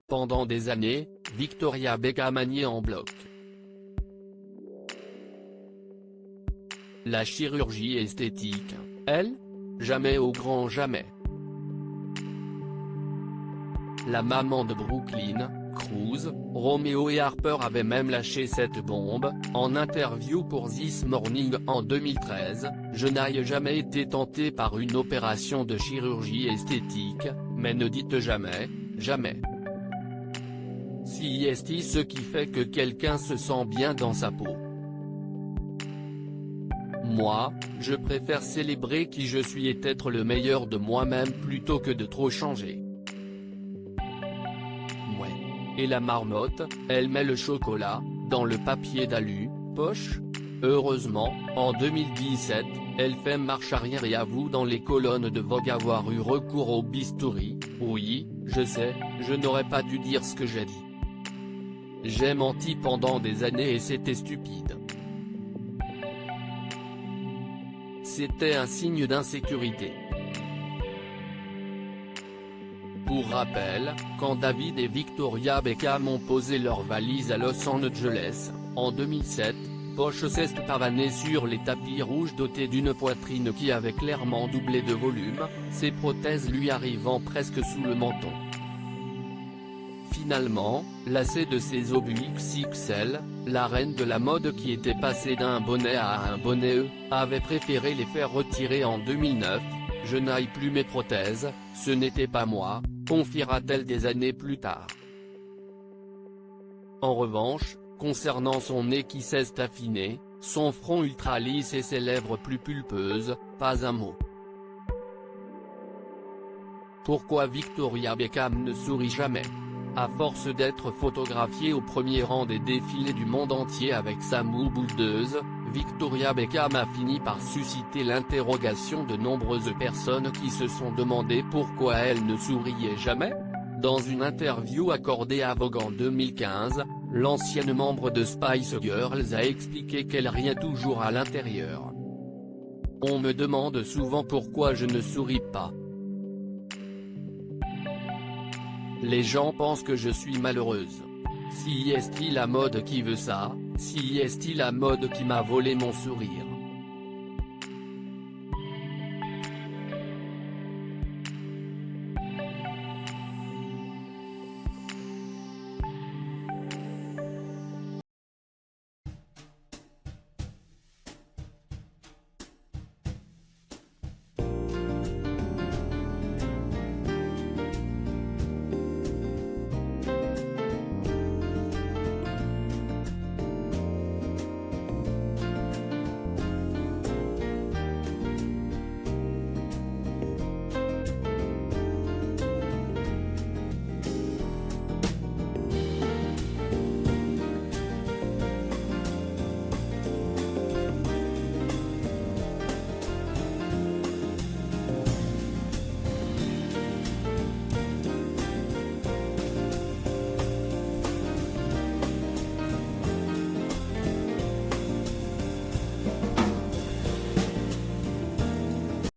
Pendant des années, Victoria Beckham a nié en bloc. La chirurgie esthétique, elle? Jamais au grand jamais. La maman de Brooklyn, Cruz, Romeo et Harper avait même lâché cette bombe, en interview pour This Morning en 2013, « Je n'ai jamais été tentée par une opération de chirurgie esthétique, mais ne dites jamais, jamais. Si est ce qui fait que quelqu'un se sent bien dans sa peau. Moi, je préfère célébrer qui je suis et être le meilleur de moi-même plutôt que de trop changer. » Ouais. Et la marmotte, elle met le chocolat, dans le papier d'alu, poche. Heureusement, en 2017, elle fait marche arrière et avoue dans les colonnes de Vogue avoir eu recours au bistouri. « Oui, je sais, je n'aurais pas dû dire ce que j'ai dit. J'ai menti pendant des années et c'était stupide. C'était un signe d'insécurité. » Pour rappel, quand David et Victoria Beckham ont posé leurs valises à Los Angeles, en 2007, Posh s'est pavané sur les tapis rouges dotés d'une poitrine qui avait clairement doublé de volume, ses prothèses lui arrivant presque sous le menton. Finalement, lassée de ses obus XXL, la reine de la mode qui était passée d'un bonnet à un bonnet E, avait préféré les faire retirer en 2009. « Je n'aille plus mes prothèses, ce n'était pas moi », confiera-t-elle des années plus tard. En revanche, concernant son nez qui s'est affiné, son front ultra lisse et ses lèvres plus pulpeuses, pas un mot. Pourquoi Victoria Beckham ne sourit jamais? À force d'être photographiée au premier rang des défilés du monde entier avec sa moue boudeuse, Victoria Beckham a fini par susciter l'interrogation de nombreuses personnes qui se sont demandé pourquoi elle ne souriait jamais. Dans une interview accordée à Vogue en 2015, l'ancienne membre de Spice Girls a expliqué qu'elle riait toujours à l'intérieur. « On me demande souvent pourquoi je ne souris pas. Les gens pensent que je suis malheureuse. Si est-il la mode qui veut ça, si est-il la mode qui m'a volé mon sourire.